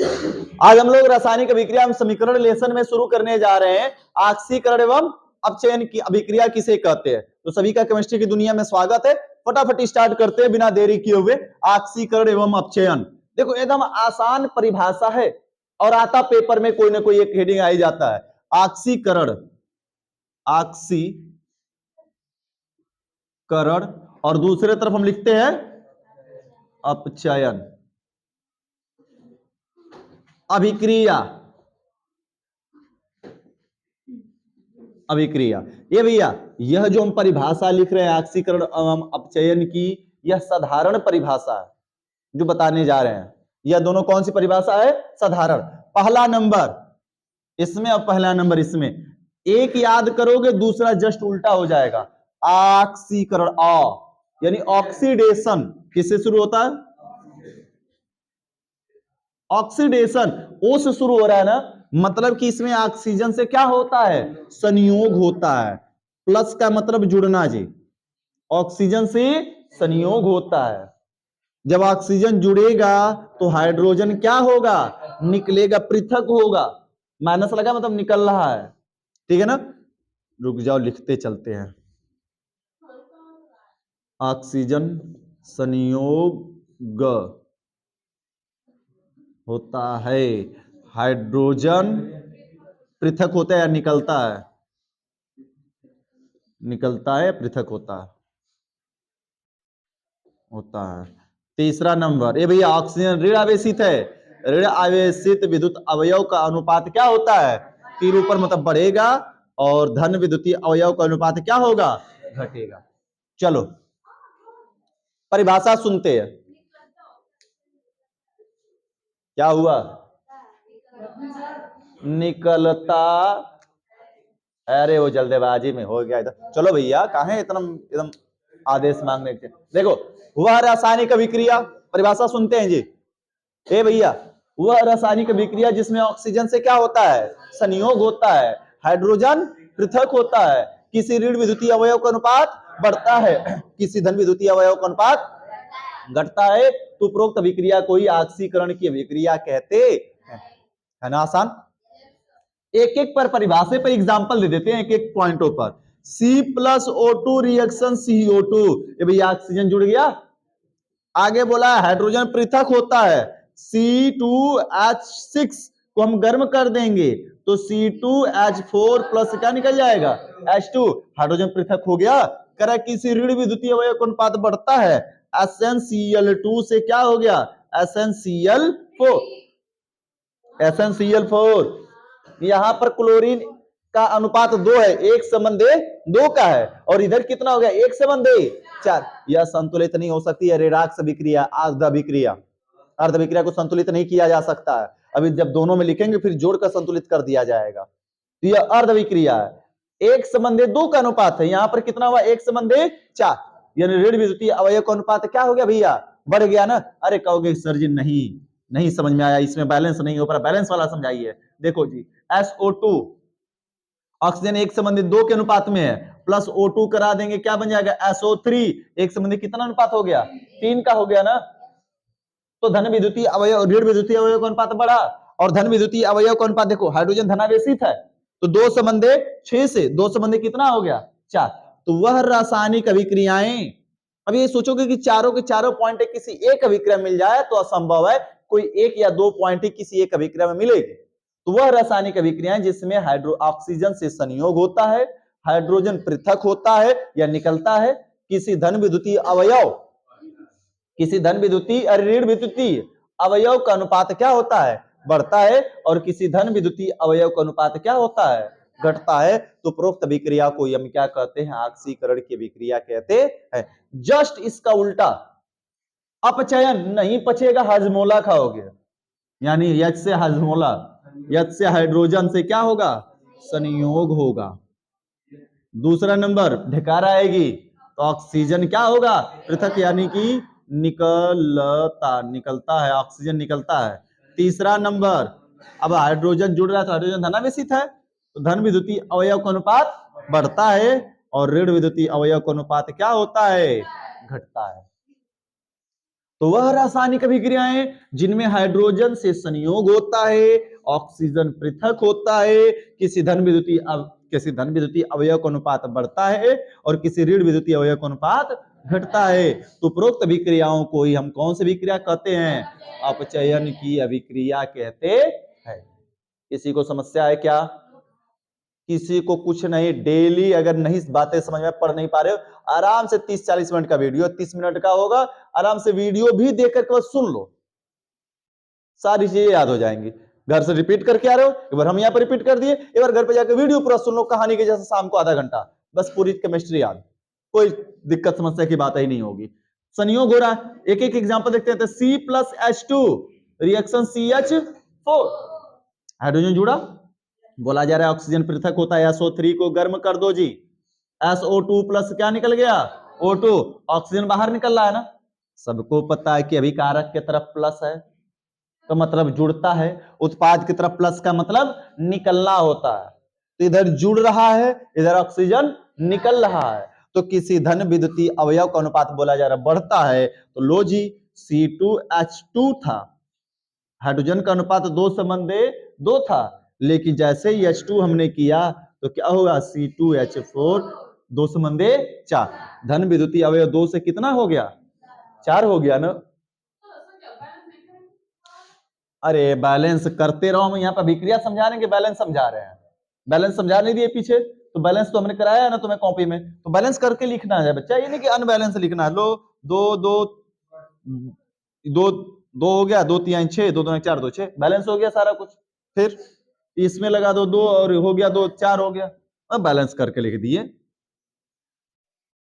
आज हम लोग रासायनिक अभिक्रिया एवं समीकरण लेसन में शुरू करने जा रहे हैं। ऑक्सीकरण एवं अपचयन की अभिक्रिया किसे कहते हैं। तो सभी का केमिस्ट्री की दुनिया में स्वागत है। फटाफट स्टार्ट करते हैं बिना देरी किए हुए। ऑक्सीकरण एवं अपचयन देखो एकदम आसान परिभाषा है और आता पेपर में कोई ना कोई एक हेडिंग आ ही जाता है। ऑक्सीकरण, ऑक्सीकरण और दूसरे तरफ हम लिखते हैं अपचयन। अभिक्रिया, अभिक्रिया ये भैया यह जो हम परिभाषा लिख रहे हैं ऑक्सीकरण एवं अपचयन की, यह साधारण परिभाषा है जो बताने जा रहे हैं। यह दोनों कौन सी परिभाषा है? साधारण। पहला नंबर इसमें और पहला नंबर इसमें, एक याद करोगे दूसरा जस्ट उल्टा हो जाएगा। ऑक्सीकरण यानी ऑक्सीडेशन किससे शुरू होता है? ऑक्सीडेशन ओ से शुरू हो रहा है ना, मतलब कि इसमें ऑक्सीजन से क्या होता है? संयोग होता है। प्लस का मतलब जुड़ना जी, ऑक्सीजन से संयोग होता है। जब ऑक्सीजन जुड़ेगा तो हाइड्रोजन क्या होगा? निकलेगा, पृथक होगा। माइनस लगा मतलब निकल रहा है, ठीक है ना। रुक जाओ लिखते चलते हैं। ऑक्सीजन संयोग होता है, हाइड्रोजन पृथक होता है या निकलता है? निकलता है, पृथक होता है। तीसरा नंबर ये भैया ऑक्सीजन ऋण आवेशित है। ऋण आवेशित विद्युत अवयव का अनुपात क्या होता है? तीर ऊपर मतलब बढ़ेगा और धन विद्युतीय अवयव का अनुपात क्या होगा? घटेगा। चलो परिभाषा सुनते हैं। क्या हुआ? निकलता, अरे वो जल्दबाजी में हो गया इधर। चलो भैया काहे इतना एकदम आदेश मांगने के। देखो वह रासायनिक अभिक्रिया, परिभाषा सुनते हैं जी। ए भैया वह रासायनिक अभिक्रिया जिसमें ऑक्सीजन से क्या होता है? संयोग होता है, हाइड्रोजन पृथक होता है, किसी ऋण विद्युतीय अवयव का अनुपात बढ़ता है, किसी धन विद्युतीय अवयव का अनुपात घटता है, तो उपरोक्त अभिक्रिया को ही ऑक्सीकरण की अभिक्रिया कहते हैं। है ना आसान? एक एक पर परिभाषा पर एग्जांपल दे देते हैं, एक एक पॉइंटों पर। C+O2 रिएक्शन CO2, ये भैया ऑक्सीजन जुड़ गया। आगे बोला हाइड्रोजन पृथक होता है, C2H6 को हम गर्म कर देंगे तो C2H4 प्लस क्या निकल जाएगा? H2, हाइड्रोजन पृथक हो गया। कह किसी ऋण विद्युतीय अवयव का अनुपात बढ़ता है, SnCl2 से क्या हो गया? SnCl4, SnCl4। यहां पर क्लोरीन का अनुपात 2 है, 1:2 का है, और इधर कितना हो गया? 1:4। यह संतुलित नहीं हो सकती है रेडॉक्स अभिक्रिया, अर्ध अभिक्रिया। अर्ध अभिक्रिया को संतुलित नहीं किया जा सकता है। अभी जब दोनों में लिखेंगे फिर जोड़कर संतुलित कर दिया जाएगा। तो यह अर्ध अभिक्रिया है, 1:2 का अनुपात है। यहां पर कितना हुआ? 1:4, यानी ऋण विद्युतीय अवयव का अनुपात क्या हो गया भैया? बढ़ गया ना। अरे कहोगे सर जी नहीं समझ में आया, इसमें बैलेंस नहीं हो पा रहा, बैलेंस वाला समझाइए। देखो जी SO2 ऑक्सीजन 1:2 के अनुपात में है, प्लस O2 करा देंगे क्या बन जाएगा? SO3 1:, कितना अनुपात हो गया? 3 का हो गया ना। तो धन विद्युतीय अवयव ऋण विद्युतीय अवयव का अनुपात बढ़ा, और धन विद्युतीय अवयव का अनुपात देखो हाइड्रोजन धनावेशित है तो 2:6 से 2:, कितना हो गया? 4। तो वह रासायनिक अभिक्रियाएं, अब ये सोचोगे कि चारों के चारों पॉइंट किसी एक अभिक्रिया मिल जाए तो असंभव है, कोई एक या दो पॉइंट किसी एक अभिक्रिया में मिलेगी। तो वह रासायनिक अभिक्रियाएं जिसमें ऑक्सीजन से संयोग होता है, हाइड्रोजन पृथक होता है या निकलता है, किसी धन विद्युतीय ऋण विद्युतीय अवयव का अनुपात क्या होता है? बढ़ता है, और किसी धन विद्युतीय अवयव का अनुपात क्या होता है? घटता है। तो उपरोक्त अभिक्रिया को हम क्या कहते हैं? ऑक्सीकरण की अभिक्रिया कहते हैं। जस्ट इसका उल्टा अपचयन, नहीं पचेगा हाजमोला खाओगे, यानी H से हाजमोला, H से हाइड्रोजन से क्या होगा? संयोग होगा। दूसरा नंबर ढकार आएगी तो ऑक्सीजन क्या होगा? पृथक, यानी कि निकलता है, ऑक्सीजन निकलता है। तीसरा नंबर अब हाइड्रोजन जुड़ रहा है तो हाइड्रोजन धनावेशित है, तो धन विद्युतीय अवयव का अनुपात बढ़ता है, और ऋण विद्युतीय अवयव का अनुपात क्या होता है? घटता है। तो वह रासायनिक अभिक्रियाएं जिनमें हाइड्रोजन से संयोग होता है, ऑक्सीजन पृथक होता है, किसी धन विद्युतीय अवयव का अनुपात बढ़ता है और किसी ऋण विद्युतीय अवयव का अनुपात घटता है, तो उपरोक्त अभिक्रियाओं को ही हम कौन सी अभिक्रिया कहते हैं? अपचयन की अभिक्रिया कहते हैं। किसी को समस्या है क्या? किसी को कुछ नहीं? डेली अगर नहीं बातें समझ में पढ़ नहीं पा रहे हो, आराम से 30-40 मिनट का वीडियो, 30 मिनट का होगा, आराम से वीडियो भी देख करके बस सुन लो, सारी चीजें याद हो जाएंगी। घर से रिपीट करके आ रहे हो, एक बार हम यहाँ पर रिपीट कर दिए, एक बार घर पे जाकर वीडियो पूरा सुन लो कहानी के जैसे, शाम को आधा घंटा, बस पूरी केमिस्ट्री याद, कोई दिक्कत समस्या की बात ही नहीं होगी। संयोग हो रहा है, एक एक एग्जांपल देखते हैं। C+H2 रिएक्शन CH4, हाइड्रोजन जुड़ा, बोला जा रहा है ऑक्सीजन पृथक होता है, SO3 को गर्म कर दो जी, SO2 प्लस क्या निकल गया? O2, ऑक्सीजन बाहर निकल रहा है ना। सबको पता है कि अभिकारक की तरफ प्लस है तो मतलब जुड़ता है, उत्पाद की तरफ प्लस का मतलब निकलना होता है, तो इधर जुड़ रहा है, इधर ऑक्सीजन निकल रहा है, तो किसी धन विद्युतीय अवयव का अनुपात बोला जा रहा है बढ़ता है, तो लो जी C2H2 था, हाइड्रोजन का अनुपात 2:2 था, लेकिन जैसे ही H2 हमने किया तो क्या होगा? C2H4 2:4, धन विद्युतीय अवयव 2 से कितना हो गया? 4 हो गया ना। अरे बैलेंस करते रहो, हम यहाँ पर अभिक्रिया समझा रहे हैं, बैलेंस समझा रहे हैं। बैलेंस समझा नहीं दिए पीछे, तो बैलेंस तो हमने कराया है ना तुम्हें कॉपी में, तो बैलेंस करके लिखना है बच्चा, ये नहीं कि अनबैलेंस लिखना है। लो 2 2 2 2 हो गया, 2 3 6, 2 2 4 2 6, बैलेंस हो गया सारा कुछ। फिर इसमें लगा दो 2 और हो गया 2 4 हो गया, अब बैलेंस करके लिख दिए।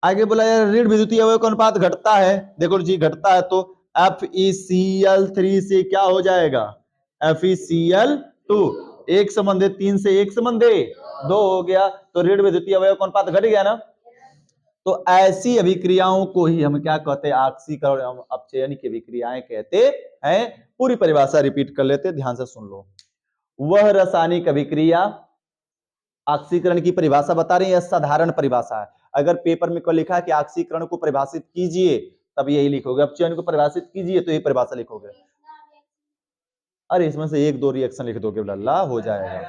आगे बोला यार ऋण विद्युतीय अवयव का अनुपात घटता है, देखो जी घटता है तो FeCl3 से क्या हो जाएगा? FeCl2, एक संबंध 3 से एक संबंध 2 हो गया, तो ऋण विद्युतीय अवयव का अनुपात घट गया ना। तो ऐसी अभिक्रियाओं को ही हम क्या कहते हैं? ऑक्सीकरण अपचयन की अभिक्रियाएं कहते हैं। पूरी परिभाषा रिपीट कर लेते, ध्यान से सुन लो। वह रासायनिक अभिक्रिया, ऑक्सीकरण की परिभाषा बता रही है, साधारण परिभाषा है। अगर पेपर में कोई लिखा है कि ऑक्सीकरण को परिभाषित कीजिए, तब यही लिखोगे, अपचयन को परिभाषित कीजिए तो यही परिभाषा लिखोगे। अरे इसमें से 1-2 रिएक्शन लिख दोगे, लल्ला हो जाएगा।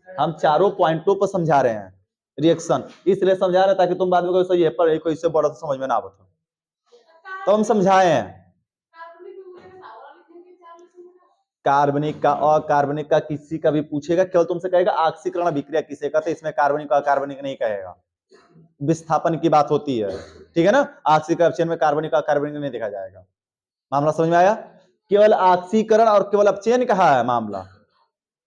हम चारों पॉइंटों पर समझा रहे हैं रिएक्शन, इसलिए समझा रहे हैं ताकि तुम बाद में कोई सही है पर कोई इससे बड़ा समझ में ना आवे, तो हम समझाए हैं। कार्बनिक का और कार्बनिक का किसी का भी पूछेगा, केवल तुमसे कहेगा ऑक्सीकरण अभिक्रिया किसे कहते हैं, इसमें कार्बनिक और कार्बनिक नहीं कहेगा, विस्थापन की बात होती है, ठीक है ना। ऑक्सीकरण में कार्बनिक और कार्बनिक नहीं देखा जाएगा। मामला समझ में आया? केवल ऑक्सीकरण और केवल अपचयन कहा है मामला,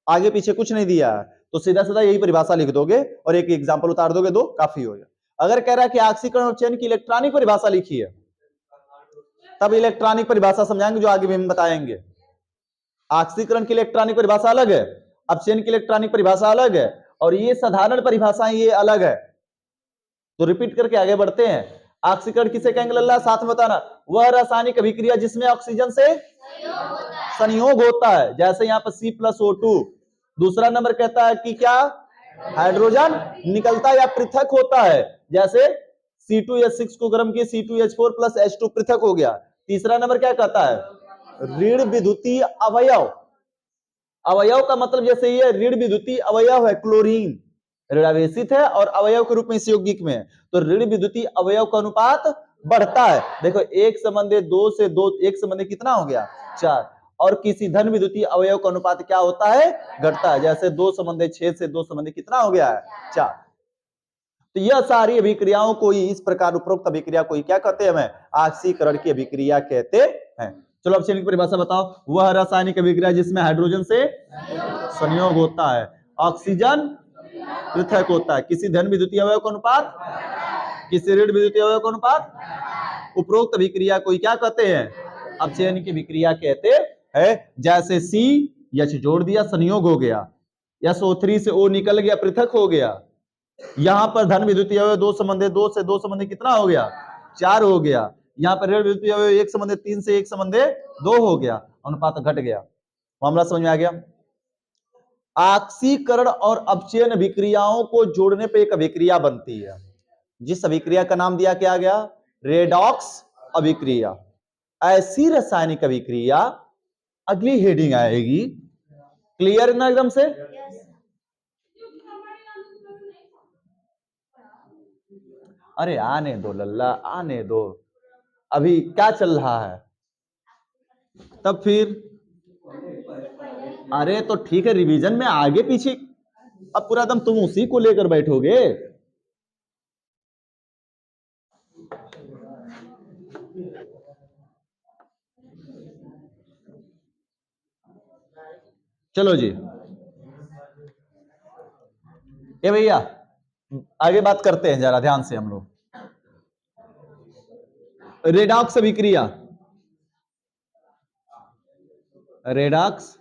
आगे पीछे कुछ नहीं दिया है, तो सीधा सीधा यही परिभाषा लिख दोगे और एक एग्जांपल उतार दोगे, 2 काफी हो गया। अगर कह रहा है कि ऑक्सीकरण अपचयन की इलेक्ट्रॉनिक परिभाषा लिखी है, तब इलेक्ट्रॉनिक परिभाषा समझाएंगे जो आगे भी हम बताएंगे। ऑक्सीकरण की इलेक्ट्रॉनिक परिभाषा अलग है, अपचयन की इलेक्ट्रॉनिक परिभाषा अलग है, और ये साधारण परिभाषाएं ये अलग है। तो रिपीट करके आगे बढ़ते हैं। ऑक्सीकरण किसे कहेंगे लल्ला? साथ में बताना। वह रासायनिक अभिक्रिया जिसमें ऑक्सीजन से संयोग होता है, जैसे यहाँ पर C+O2। दूसरा नंबर कहता है कि क्या? हाइड्रोजन निकलता या पृथक होता है, जैसे C2H6 को गर्म किए, C2H4 प्लस H2 पृथक हो गया। तीसरा नंबर क्या कहता है? ऋण विद्युतीय अवयव। अवयव का मतलब जैसे ये ऋण विद्युतीय अवयव है, क्लोरीन ऋणावेशित है और अवयव के रूप में इस यौगिक में है, तो ऋण विद्युतीय अवयव का अनुपात बढ़ता है। देखो एक संबंधी 2 से 2, एक संबंधी कितना हो गया? 4, और किसी धन विद्युतीय अवयव का अनुपात क्या होता है? घटता है, जैसे 2 संबंधी 6 से 2 संबंधी कितना हो गया है? 4। तो यह सारी अभिक्रियाओं को ही इस प्रकार उपरोक्त अभिक्रिया को ही क्या कहते हैं? हमें ऑक्सीकरण की अभिक्रिया कहते हैं। चलो अब की परिभाषा बताओ। वह रासायनिक अभिक्रिया जिसमें हाइड्रोजन से संयोग होता है, ऑक्सीजन पृथक होता है, किसी धन विद्युतीय अवयव का अनुपात, किसी ऋण विद्युतीय अवयव का अनुपात, उपरोक्त अभिक्रिया को क्या कहते हैं? अपचयन की अभिक्रिया कहते हैं। जैसे CH जोड़ दिया, संयोग हो गया, SO3 से O निकल गया, पृथक हो गया। यहां पर धन विद्युतीय अवयव 2 संबंधी, 2 से 2 संबंधी कितना हो गया? 4 हो गया। यहाँ पर ऋण विद्युतीय अवयव 1 संबंधी 3 से 1 संबंधी 2 हो गया, अनुपात घट गया। मामला समझ में आ गया? ऑक्सीकरण और अपचयन अभिक्रियाओं को जोड़ने पे एक अभिक्रिया बनती है, जिस अभिक्रिया का नाम दिया क्या गया? रेडॉक्स अभिक्रिया। ऐसी रासायनिक अभिक्रिया, अगली हेडिंग आएगी, क्लियर ना एकदम से। अरे आने दो लल्ला, आने दो, अभी क्या चल रहा है। तब फिर अरे तो ठीक है, रिवीजन में आगे पीछे, अब पूरा एकदम तुम उसी को लेकर बैठोगे। चलो जी, ए भैया आगे बात करते हैं जरा ध्यान से हम लोग। रेडॉक्स अभिक्रिया, रेडॉक्स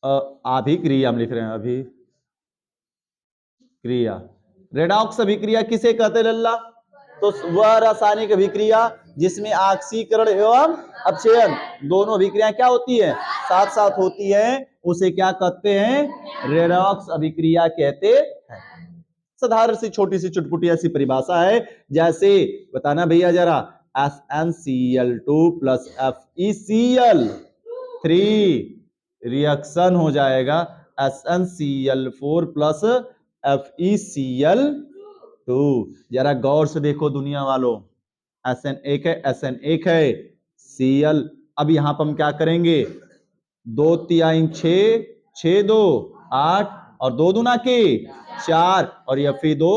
अभिक्रिया हम लिख रहे हैं, अभिक्रिया। रेडॉक्स अभिक्रिया किसे कहते हैं लल्ला? तो वह रासायनिक अभिक्रिया जिसमें ऑक्सीकरण एवं अपचयन दोनों अभिक्रियाएं क्या होती है, साथ साथ होती है, उसे क्या कहते हैं? रेडॉक्स अभिक्रिया कहते हैं। साधारण सी छोटी सी चुटपुटी ऐसी परिभाषा है, जैसे बताना भैया जरा, SnCl2 प्लस FeCl3 रिएक्शन हो जाएगा SnCl4 प्लस FeCl2। जरा गौर से देखो दुनिया वालों, Sn एक है, Sn एक है, Cl, अब यहां पर हम क्या करेंगे, 2 3 6, 6 2 8 और 2 दूना के 4 और Fe2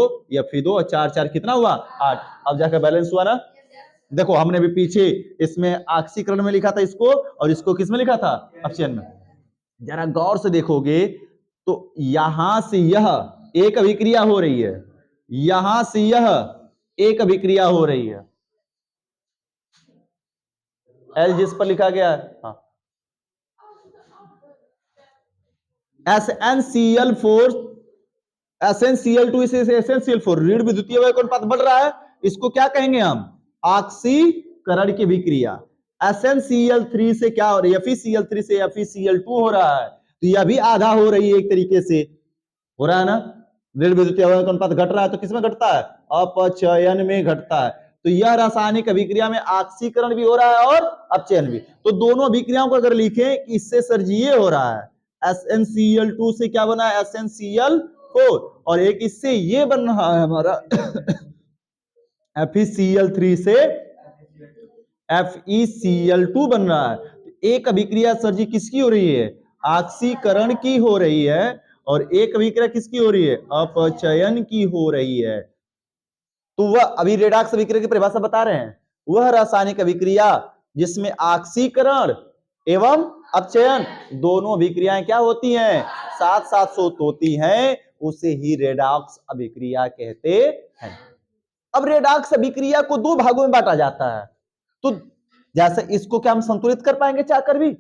और 4 4 कितना हुआ 8। अब जाकर बैलेंस हुआ ना। देखो हमने भी पीछे इसमें ऑक्सीकरण में लिखा था इसको, और इसको किस में लिखा था, अपचयन में। जरा गौर से देखोगे तो यहां से यह एक अभिक्रिया हो रही है, यहां से यह एक अभिक्रिया हो रही है, एल जिस पर लिखा गया है। हाँ, SnCl4 SnCl2 से SnCl4 ऋण विद्युतीय अनुपात बढ़ रहा है, इसको क्या कहेंगे हम, ऑक्सीकरण की विक्रिया। SnCl3 से क्या हो रही है, FeCl3 से FeCl2 हो रहा है, तो यह भी आधा हो रही है, एक तरीके से हो रहा है ना। ऋण विद्युतीय अनुपात घट रहा है, तो किसमें घटता है, अपचयन में घटता है। तो यह रासायनिक अभिक्रिया में ऑक्सीकरण भी हो रहा है और अपचयन भी। तो दोनों अभिक्रियाओं को अगर लिखें कि इससे सर ये हो रहा है, SnCl2 से क्या बना है, SnCl4, और एक इससे ये बन रहा है हमारा FeCl3 से FeCl2 बन रहा है। एक अभिक्रिया सर जी किसकी हो रही है, ऑक्सीकरण की हो रही है, और एक अभिक्रिया किसकी हो रही है, अपचयन की हो रही है। तो वह अभी रेडॉक्स अभिक्रिया की परिभाषा बता रहे हैं, वह रासायनिक अभिक्रिया जिसमें ऑक्सीकरण एवं अपचयन दोनों अभिक्रियाएं क्या होती हैं, साथ साथ होती हैं, उसे ही रेडॉक्स अभिक्रिया कहते हैं। अब रेडॉक्स अभिक्रिया को दो भागों में बांटा जाता है, तो जैसे इसको क्या हम संतुलित कर पाएंगे चाहकर भी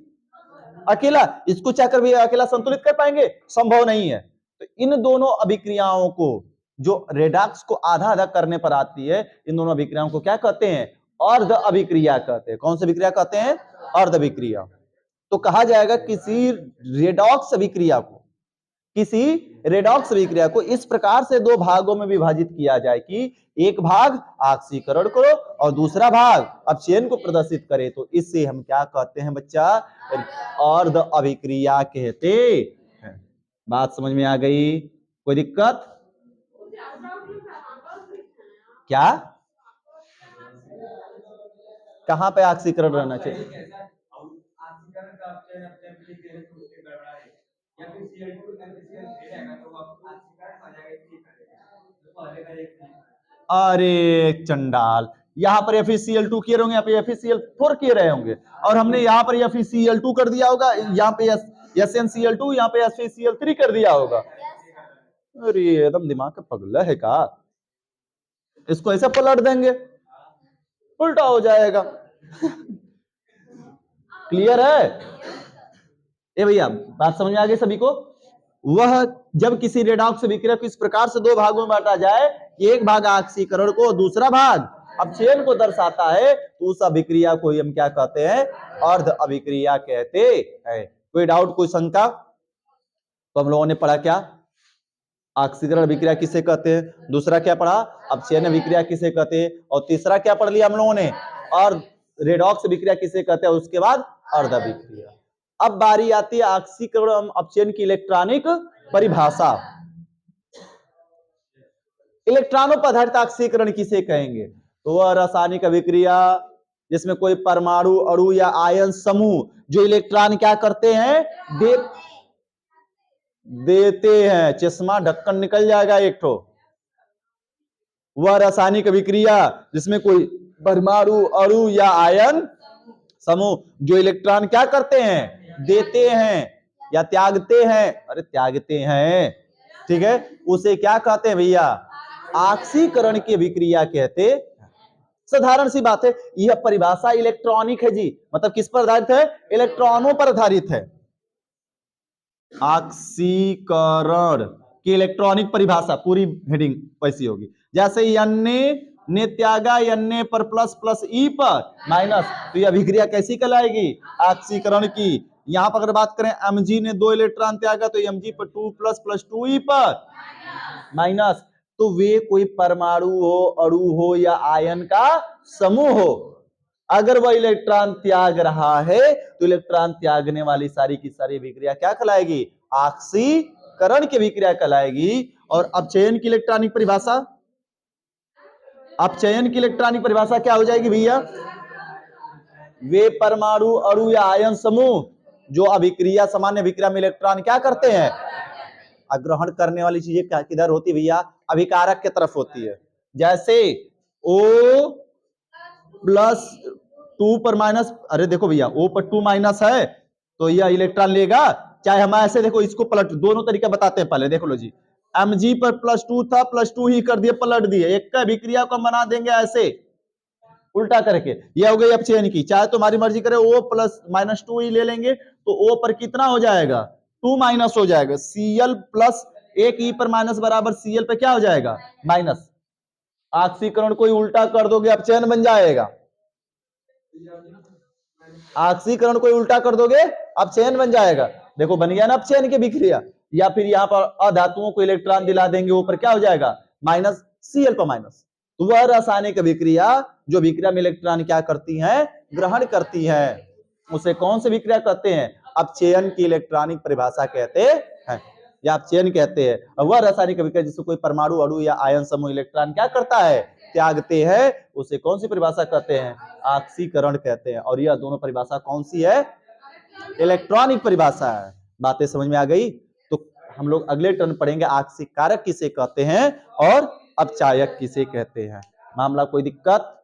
अकेला, इसको चाहकर भी अकेला संतुलित कर पाएंगे, संभव नहीं है। तो इन दोनों अभिक्रियाओं को, जो रेडॉक्स को आधा आधा करने पर आती है, इन दोनों अभिक्रियाओं को क्या कहते हैं, अर्ध अभिक्रिया कहते हैं। कौन सी अभिक्रिया कहते हैं, अर्ध अभिक्रिया। तो कहा जाएगा किसी रेडॉक्स अभिक्रिया को, किसी रेडॉक्स अभिक्रिया को इस प्रकार से दो भागों में विभाजित किया जाए कि एक भाग ऑक्सीकरण को और दूसरा भाग अपचयन को प्रदर्शित करे, तो इससे हम क्या कहते हैं बच्चा, अर्ध अभिक्रिया कहते हैं। बात समझ में आ गई, कोई दिक्कत क्या, कहां पे ऑक्सीकरण रहना चाहिए, अरे चंडाल, यहां पर FeCl2 किए होंगे, यहाँ पे FeCl4 किए रहे होंगे, और हमने यहाँ पर FeCl2 कर दिया होगा, यहाँ पे SnCl2, यहाँ पे FeCl3 कर दिया होगा। अरे एकदम दिमाग का पगला है का, इसको ऐसे पलट देंगे, उल्टा हो जाएगा। क्लियर है ए भैया, बात समझ में आ गई सभी को। वह जब किसी रेडॉक्स अभिक्रिया को इस प्रकार से दो भागों में बांटा जाए, एक भाग ऑक्सीकरण को, दूसरा भाग अपचयन को दर्शाता है, तो उस अभिक्रिया को हम क्या कहते हैं, अर्ध अभिक्रिया कहते हैं। कोई डाउट, कोई शंका? तो हम लोगों ने पढ़ा क्या, ऑक्सीकरण अभिक्रिया किसे कहते हैं, दूसरा क्या पढ़ा, अपचयन अभिक्रिया किसे कहते हैं, और तीसरा क्या पढ़ लिया हम लोगों ने, और रेडॉक्स विक्रिया किसे कहते हैं, उसके बाद अर्ध विक्रिया। अब बारी आती है ऑक्सीकरण अपचयन की इलेक्ट्रॉनिक परिभाषा। इलेक्ट्रॉनों पर आधारित ऑक्सीकरण किसे कहेंगे, तो वह रासायनिक अभिक्रिया जिसमें कोई परमाणु अणु या आयन समूह जो इलेक्ट्रॉन क्या करते हैं, देते हैं। चश्मा ढक्कन निकल जाएगा एक ठो। वह रासायनिक अभिक्रिया जिसमें कोई परमाणु अणु या आयन समूह जो इलेक्ट्रॉन क्या करते हैं, देते हैं या त्यागते हैं, अरे त्यागते हैं, ठीक है, उसे क्या कहते हैं भैया, ऑक्सीकरण की अभिक्रिया कहते। साधारण सी बात है, यह परिभाषा इलेक्ट्रॉनिक है जी, मतलब किस पर आधारित है, इलेक्ट्रॉनों पर आधारित है। ऑक्सीकरण की इलेक्ट्रॉनिक परिभाषा पूरी हेडिंग वैसी होगी, जैसे एन ने त्यागा एन पर प्लस प्लस ई पर माइनस, तो यह अभिक्रिया कैसी कहलाएगी, ऑक्सीकरण की। यहां पर अगर बात करें Mg ने 2 इलेक्ट्रॉन त्यागा तो Mg पर 2 प्लस प्लस 2e पर माइनस, तो वे कोई परमाणु हो, अणु हो या आयन का समूह हो। अगर वह इलेक्ट्रॉन त्याग रहा है तो इलेक्ट्रॉन त्यागने वाली सारी की सारी अभिक्रिया क्या कहलाएगी, ऑक्सीकरण की अभिक्रिया कहलाएगी। और अपचयन की इलेक्ट्रॉनिक परिभाषा, अपचयन की इलेक्ट्रॉनिक परिभाषा क्या हो जाएगी भैया, वे परमाणु अणु या आयन समूह जो अभिक्रिया सामान्य अभिक्रिया में इलेक्ट्रॉन क्या करते हैं, ग्रहण करने वाली चीजें क्या किधर होती है भैया, अभिकारक की तरफ होती है। जैसे O प्लस 2 पर माइनस, अरे देखो भैया O पर 2 माइनस है तो यह इलेक्ट्रॉन लेगा, चाहे हम ऐसे देखो इसको पलट, दोनों तरीका बताते हैं पहले, देखो लो जी, Mg पर प्लस 2 था, प्लस 2 ही कर दिए, पलट दिए, एक का अभिक्रिया को बना देंगे ऐसे उल्टा करके, यह हो गई अपचयन की। चाहे तुम्हारी मर्जी करे O प्लस माइनस 2 ही ले लेंगे तो O पर कितना हो जाएगा, 2 माइनस हो जाएगा, Cl प्लस एक ई पर माइनस बराबर Cl पे क्या हो जाएगा, माइनस। ऑक्सीकरण को उल्टा कर दोगे अपचयन बन जाएगा, ऑक्सीकरण को उल्टा कर दोगे अपचयन बन जाएगा। देखो बन गया ना अपचयन की अभिक्रिया। या फिर यहाँ पर अधातुओं को इलेक्ट्रॉन दिला देंगे, ऊपर क्या हो जाएगा, माइनस Cl पर माइनस। तो वह रासायनिक अभिक्रिया जो अभिक्रिया में इलेक्ट्रॉन क्या करती है, ग्रहण करती है, उसे कौन सी अभिक्रिया कहते हैं, अपचयन की इलेक्ट्रॉनिक परिभाषा कहते हैं या अपचयन कहते हैं। वह रासायनिक अभिक्रिया जिससे कोई परमाणु अणु या आयन समूह इलेक्ट्रॉन क्या करता है, त्यागते हैं, उसे कौन सी परिभाषा कहते हैं, ऑक्सीकरण कहते हैं। और यह दोनों परिभाषा कौन सी है, इलेक्ट्रॉनिक परिभाषा है। बातें समझ में आ गई। तो हम लोग अगले टर्न पढ़ेंगे ऑक्सीकारक किसे कहते हैं और अपचायक किसे कहते हैं। मामला कोई दिक्कत